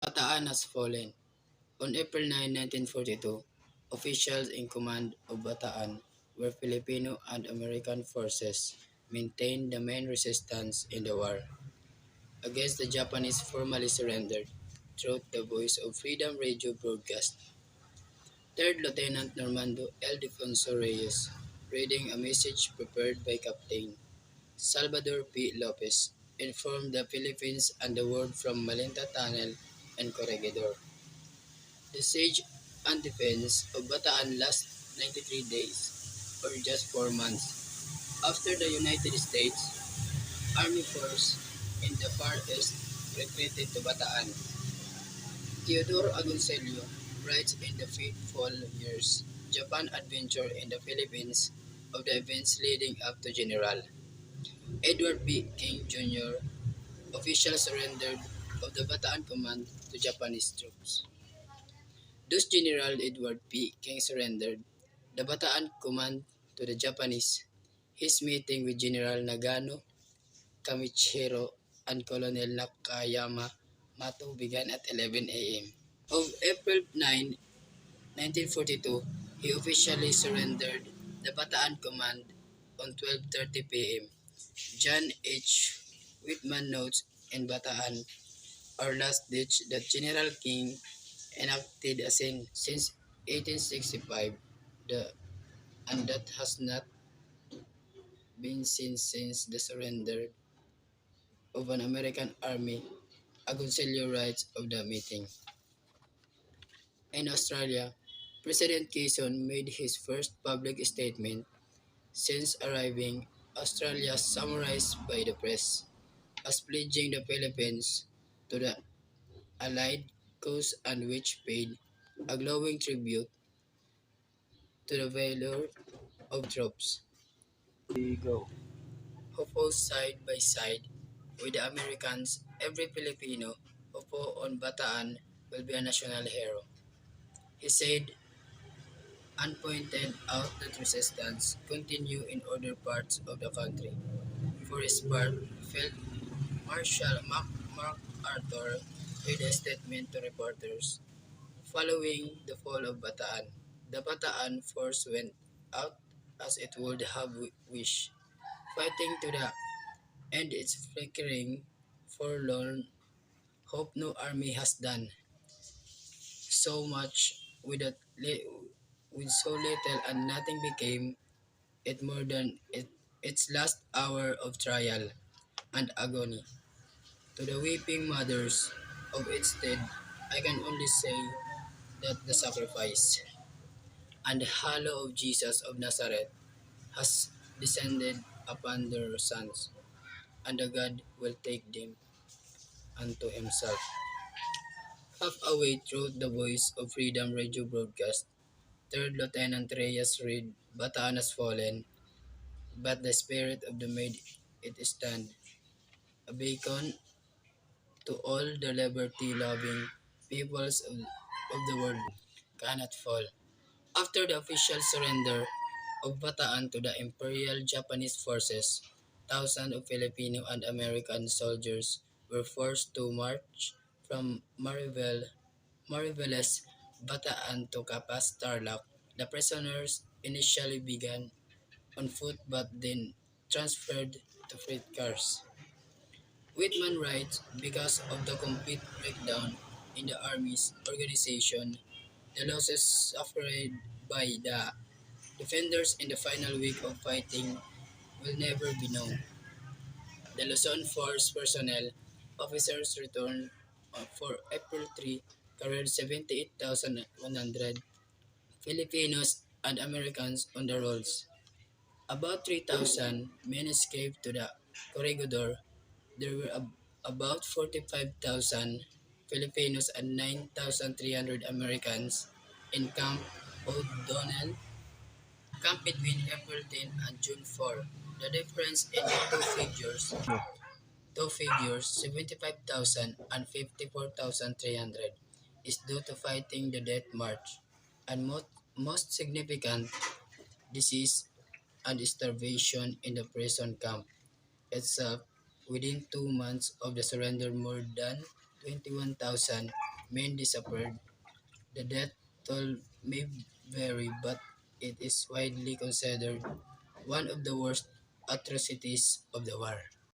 Bataan has fallen. On April 9, 1942, officials in command of Bataan, where Filipino and American forces maintained the main resistance in the war against the Japanese, formally surrendered through the Voice of Freedom radio broadcast. Third Lieutenant Normando Ildefonso Reyes, reading a message prepared by Captain Salvador P. Lopez, informed the Philippines and the world from Malinta Tunnel and Corregidor. The siege and defense of Bataan lasted 93 days, or just 4 months. After the United States Army Force in the Far East retreated to Bataan, Theodore Agoncillo writes in the fateful years Japan adventure in the Philippines of the events leading up to General Edward B. King Jr. official surrender of the Bataan command to Japanese troops. Thus General Edward P. King surrendered the Bataan command to the Japanese. His meeting with General Nagano Kamichiro and Colonel Nakayama Mato began at 11 a.m. Of April 9, 1942, he officially surrendered the Bataan command on 12:30 p.m. John H. Whitman notes in Bataan, our last ditch, that General King enacted a sin since 1865, the, and that has not been seen since the surrender of an American army. Agoncillo writes of the meeting. In Australia, President Quezon made his first public statement since arriving Australia, summarized by the press as pledging the Philippines to the Allied cause, and which paid a glowing tribute to the valor of troops We go. who fought side by side with the Americans. Every Filipino who fought on Bataan will be a national hero. He said, and pointed out that resistance continued in other parts of the country. For his part, Field Marshal MacArthur made a statement to reporters following the fall of Bataan. The Bataan force went out as it would have wished, fighting to the end its flickering, forlorn hope. No army has done so much with, with so little, and nothing became it more than its last hour of trial and agony. To the weeping mothers of its dead, I can only say that the sacrifice and the halo of Jesus of Nazareth has descended upon their sons, and the God will take them unto himself. Half away through the Voice of Freedom radio broadcast, Third Lieutenant Reyes read, Bataan has fallen, but the spirit of the made it stand, a beacon to all the liberty-loving peoples of the world cannot fall. After the official surrender of Bataan to the Imperial Japanese forces, thousands of Filipino and American soldiers were forced to march from Mariveles, Bataan to Capas Tarlac. The prisoners initially began on foot but then transferred to freight cars. Whitman writes, because of the complete breakdown in the Army's organization, the losses suffered by the defenders in the final week of fighting will never be known. The Luzon Force personnel officers returned for April 3 carried 78,100 Filipinos and Americans on the rolls. About 3,000 men escaped to the Corregidor. There were about 45,000 Filipinos and 9,300 Americans in Camp O'Donnell, camp between April 10 and June 4. The difference in the two figures 75,000 and 54,300, is due to fighting the death march, and most significant, disease and starvation in the prison camp itself. Within 2 months of the surrender, more than 21,000 men disappeared. The death toll may vary, but it is widely considered one of the worst atrocities of the war.